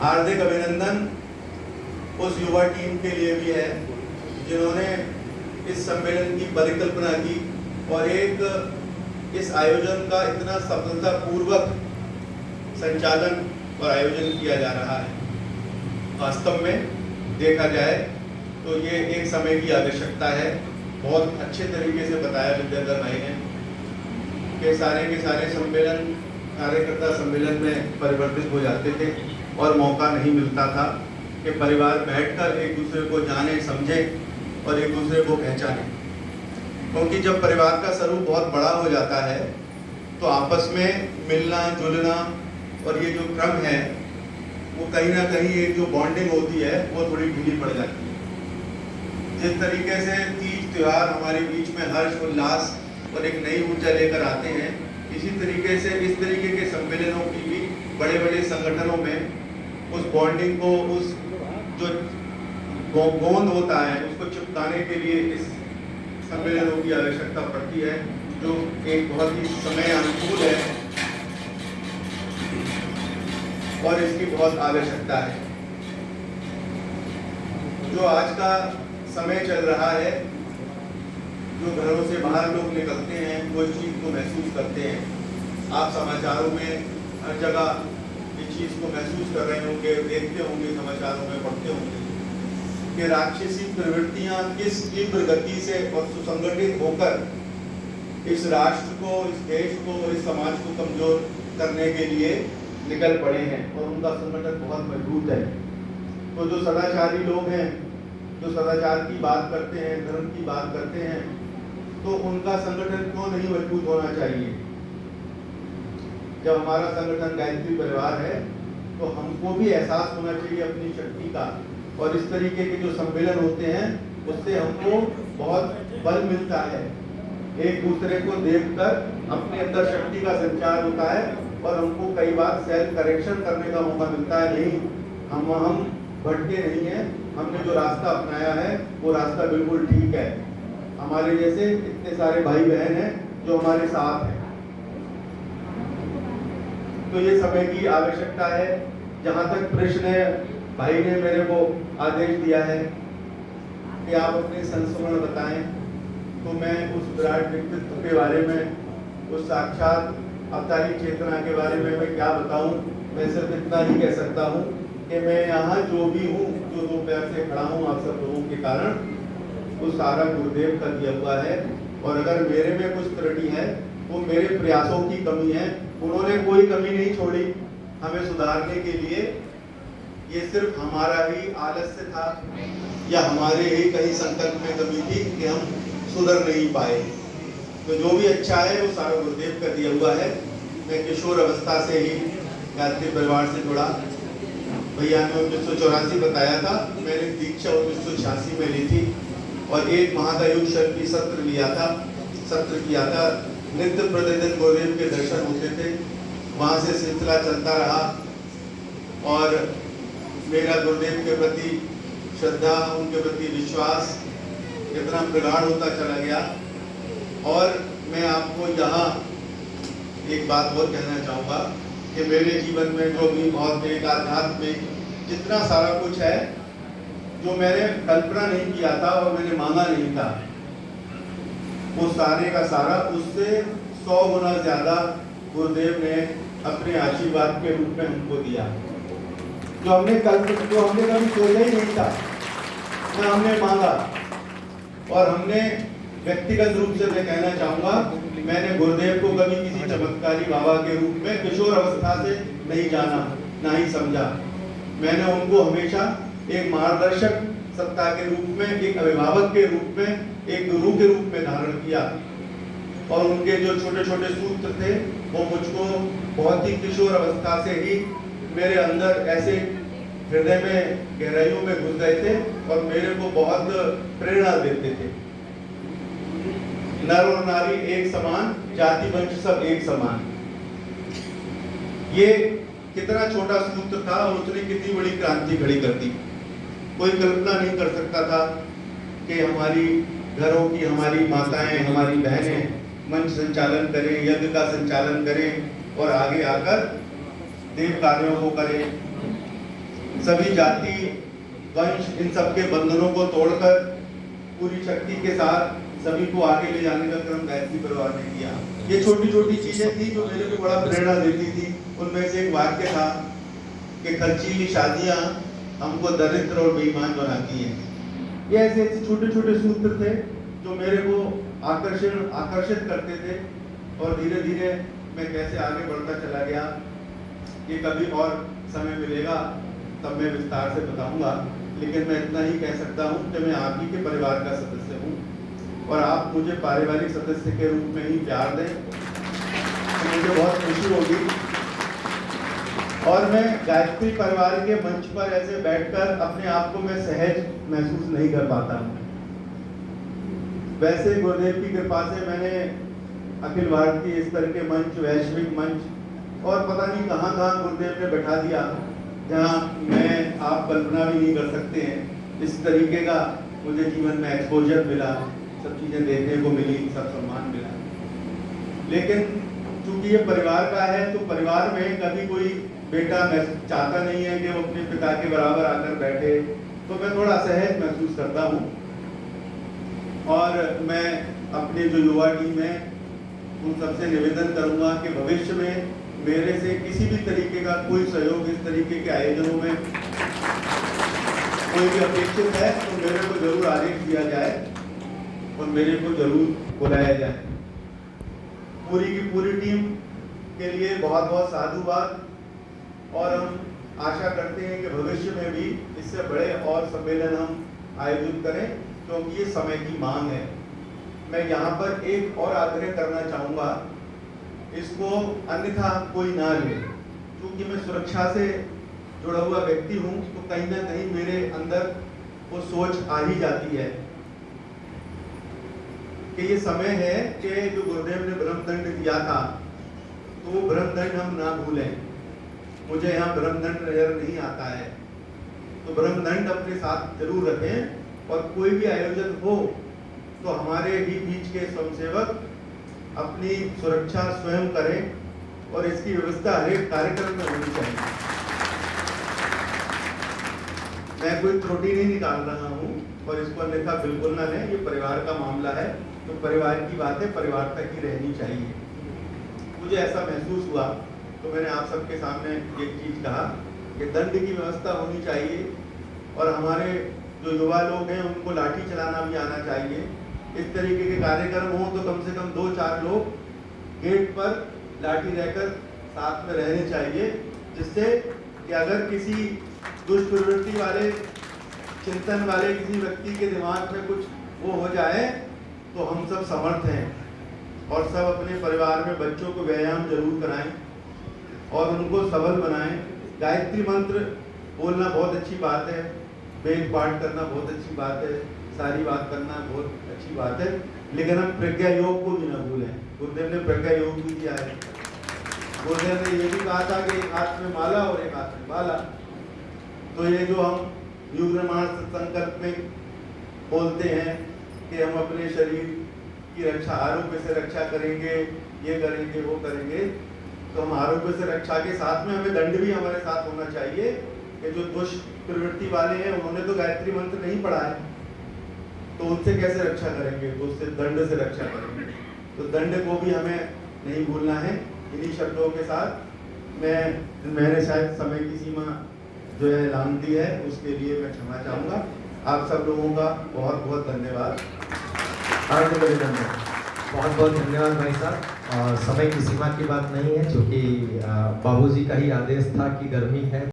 हार्दिक अभिनंदन उस युवा टीम के लिए भी है जिन्होंने इस सम्मेलन की परिकल्पना की और इस आयोजन का इतना सफलतापूर्वक संचालन और आयोजन किया जा रहा है। वास्तव में देखा जाए तो ये एक समय की आवश्यकता है। बहुत अच्छे तरीके से बताया विद्याधर भाई ने कि सारे के सारे सम्मेलन कार्यकर्ता सम्मेलन में परिवर्तित हो जाते थे और मौका नहीं मिलता था कि परिवार बैठकर एक दूसरे को जाने समझे और एक दूसरे को पहचाने, क्योंकि जब परिवार का स्वरूप बहुत बड़ा हो जाता है तो आपस में मिलना जुलना और ये जो क्रम है वो कहीं ना कहीं एक जो बॉन्डिंग होती है वो थोड़ी ढीली पड़ जाती है। जिस तरीके से तीज त्योहार हमारे बीच में हर्ष उल्लास और एक नई ऊर्जा लेकर आते हैं, इसी तरीके से इस तरीके के सम्मेलनों की भी बड़े बड़े संगठनों में उस बॉन्डिंग को, उस जो गोंद होता है उसको चिपकाने के लिए इस सम्मेलनों की आवश्यकता पड़ती है, जो एक बहुत ही समय अनुकूल है और इसकी बहुत आवश्यकता है। जो आज का समय चल रहा है, जो घरों से बाहर लोग निकलते हैं वो इस चीज़ को महसूस करते हैं। आप समाचारों में हर जगह इस चीज़ को महसूस कर रहे होंगे, देखते होंगे, समाचारों में पढ़ते होंगे कि राक्षसी प्रवृत्तियां किस तीव्र गति से और सुसंगठित होकर इस राष्ट्र को, इस देश को, इस समाज को कमजोर करने के लिए निकल पड़े हैं और उनका संगठन बहुत मजबूत है। तो जो सदाचारी लोग हैं, जो सदाचार की बात करते हैं, धर्म की बात करते हैं, तो उनका संगठन क्यों नहीं मजबूत होना चाहिए। जब हमारा संगठन गायत्री परिवार है तो हमको भी एहसास होना चाहिए अपनी शक्ति का, और इस तरीके के जो सम्मेलन होते हैं उससे हमको बहुत बल मिलता है। एक दूसरे को देखकर अपने अंदर शक्ति का संचार होता है और हमको कई बार सेल्फ करेक्शन करने का मौका मिलता है। नहीं, हम भटके नहीं हैं, हमने जो रास्ता अपनाया है वो रास्ता बिल्कुल ठीक है। हमारे जैसे इतने सारे भाई बहन हैं जो हमारे साथ हैं। तो ये समय की आवश्यकता है। जहाँ तक प्रश्न है, भाई ने मेरे को आदेश दिया है कि आप अपने संस्मरण बताएं, तो मैं उस विराट व्यक्तित्व के बारे में, उस साक्षात अवतारी चेतना के बारे में मैं क्या बताऊं। मैं सिर्फ इतना ही कह सकता हूं कि मैं यहाँ जो भी हूँ, जो दो पैर से खड़ा हूँ आप सब लोगों के कारण, वो सारा गुरुदेव का दिया हुआ है। और अगर मेरे में कुछ त्रुटि है वो मेरे प्रयासों की कमी है। उन्होंने कोई कमी नहीं छोड़ी हमें सुधारने के लिए। ये सिर्फ हमारा ही आलस्य था या हमारे ही कहीं संकल्प में कमी थी कि हम सुधर नहीं पाए। तो जो भी अच्छा है वो सारा गुरुदेव का दिया हुआ है। मैं किशोर अवस्था से ही गायत्री परिवार से जुड़ा। भैया ने 1984 बताया था, मैंने दीक्षा 1986 में ली थी और एक महादायुग शक्ति सत्र किया था। नित्य प्रतिदिन गुरुदेव के दर्शन होते थे। वहाँ से सिलसिला चलता रहा और मेरा गुरुदेव के प्रति श्रद्धा, उनके प्रति विश्वास इतना प्रगाढ़ होता चला गया। और मैं आपको यहाँ एक बात और कहना चाहूँगा कि मेरे जीवन में जो भी भौतिक आध्यात्मिक जितना सारा कुछ है, जो मैंने कल्पना नहीं किया था और मैंने मांगा नहीं था, वो सारे का सारा उससे 100 गुना ज्यादा गुरुदेव ने अपने आशीर्वाद के रूप में हमको दिया। जो हमने कभी सोचा ही नहीं था, ना हमने मांगा। और हमने व्यक्तिगत रूप से मैं कहना चाहूँगा, मैंने गुरुदेव को कभी किसी चमत्कारी बाबा के रूप में किशोर अवस्था से नहीं जाना, ना ही समझा। मैंने उनको हमेशा एक मार्गदर्शक सत्ता के रूप में, एक अभिभावक के रूप में, एक गुरु के रूप में धारण किया। और उनके जो छोटे छोटे सूत्र थे वो मुझको बहुत ही किशोर अवस्था से ही मेरे अंदर ऐसे हृदय में गहराइयों में घुस गए थे और मेरे को बहुत प्रेरणा देते थे। नर और नारी एक समान, जाति वंश सब एक समान। ये कितना छोटा सूत्र था और उसने कितनी बड़ी क्रांति खड़ी कर दी। कोई कल्पना नहीं कर सकता था कि हमारी घरों की हमारी माताएं, हमारी बहनें मंच संचालन करें, यज्ञ का संचालन करें और आगे आकर देव कार्यों को करें। सभी जाति वंश इन सबके बंधनों को तोड़कर पूरी शक्ति के साथ सभी को आगे ले जाने का क्रम गायत्री परिवार ने किया। ये छोटी छोटी चीजें थी जो मेरे को बड़ा प्रेरणा देती थी। उनमें से एक वाक्य था कि खर्चीली शादियां हमको दरिद्र और बेईमान बनाती हैं। ये ऐसे ऐसे छोटे छोटे सूत्र थे जो मेरे को आकर्षित करते थे और धीरे धीरे मैं कैसे आगे बढ़ता चला गया ये कभी और समय मिलेगा तब मैं विस्तार से बताऊंगा। लेकिन मैं इतना ही कह सकता हूं कि मैं आप ही के परिवार का सदस्य हूं और आप मुझे पारिवारिक सदस्य के रूप में ही प्यार दें तो मुझे बहुत खुशी होगी। और मैं गायत्री परिवार के मंच पर ऐसे बैठकर अपने आप को मैं सहज महसूस नहीं कर पाता हूँ। वैसे गुरुदेव की कृपा से मैंने अखिल भारतीय स्तर के मंच, वैश्विक मंच और पता नहीं कहाँ कहाँ गुरुदेव ने बैठा दिया जहाँ मैं आप कल्पना भी नहीं कर सकते हैं। इस तरीके का मुझे जीवन में एक्सपोजर मिला, सब चीज़ें देखने को मिली, सब सम्मान मिला। लेकिन चूंकि ये परिवार का है तो परिवार में कभी कोई बेटा चाहता नहीं है कि वो अपने पिता के बराबर आकर बैठे, तो मैं थोड़ा असहज महसूस करता हूँ। और मैं अपने जो युवा टीम है उन सबसे निवेदन करूंगा कि भविष्य में मेरे से किसी भी तरीके का कोई सहयोग इस तरीके के आयोजनों में कोई भी अपेक्षित है तो मेरे को जरूर आदेश दिया जाए और मेरे को जरूर बुलाया जाए। पूरी की पूरी टीम के लिए बहुत बहुत साधुवाद और हम आशा करते हैं कि भविष्य में भी इससे बड़े और सम्मेलन हम आयोजित करें क्योंकि ये समय की मांग है। मैं यहाँ पर एक और आग्रह करना चाहूँगा, इसको अन्यथा कोई ना ले। क्योंकि मैं सुरक्षा से जुड़ा हुआ व्यक्ति हूँ तो कहीं ना कहीं मेरे अंदर वो सोच आ ही जाती है कि ये समय है कि जो गुरुदेव ने ब्रह्मदंड दिया था तो वो ब्रह्मदंड हम ना भूलें। मुझे यहाँ ब्रह्मदंड नजर नहीं आता है तो ब्रह्मदंड अपने साथ जरूर रखें और कोई भी आयोजन हो तो हमारे ही बीच के स्वयंसेवक अपनी सुरक्षा स्वयं करें और इसकी व्यवस्था हर एक कार्यक्रम में होनी चाहिए। मैं कोई त्रुटि नहीं निकाल रहा हूँ और इसको अन्यथा बिल्कुल ना लें। ये परिवार का मामला है तो परिवार की बात है, परिवार तक ही रहनी चाहिए। मुझे ऐसा महसूस हुआ तो मैंने आप सबके सामने एक चीज कहा कि दंड की व्यवस्था होनी चाहिए और हमारे जो युवा लोग हैं उनको लाठी चलाना भी आना चाहिए। इस तरीके के कार्यक्रम हो तो कम से कम 2-4 लोग गेट पर लाठी रहकर साथ में रहने चाहिए, जिससे कि अगर किसी दुष्ट प्रवृत्ति वाले चिंतन वाले किसी व्यक्ति के दिमाग में कुछ वो हो जाए तो हम सब समर्थ हैं और सब अपने परिवार में बच्चों को व्यायाम जरूर कराएं और उनको सबल बनाएं। गायत्री मंत्र बोलना बहुत अच्छी बात है, वेद पाठ करना बहुत अच्छी बात है, सारी बात करना बहुत अच्छी बात है, लेकिन हम प्रज्ञा योग को भी ना भूलें। गुरुदेव ने प्रज्ञा योग भी दिया है। गुरुदेव ने ये भी कहा था कि एक हाथ में माला और एक हाथ में बाला। तो ये जो हम युग्म संकल्प में बोलते हैं कि हम अपने शरीर की रक्षा आरोग्य से रक्षा करेंगे, ये करेंगे वो करेंगे, तो हम आरोग्य से रक्षा के साथ में हमें दंड भी हमारे साथ होना चाहिए कि जो दुष्ट प्रवृत्ति वाले हैं उन्होंने तो गायत्री मंत्र नहीं पढ़ा है तो उनसे कैसे रक्षा करेंगे, तो उससे दंड से रक्षा करेंगे। तो दंड को भी हमें नहीं भूलना है। इन्हीं शब्दों के साथ मैंने शायद समय की सीमा जो है ऐलान दी है उसके लिए मैं क्षमा चाहूँगा। आप सब लोगों का बहुत बहुत धन्यवाद। बहुत बहुत धन्यवाद भाई साहब। समय की सीमा की बात नहीं है, क्योंकि बाबूजी का ही आदेश था कि गर्मी है।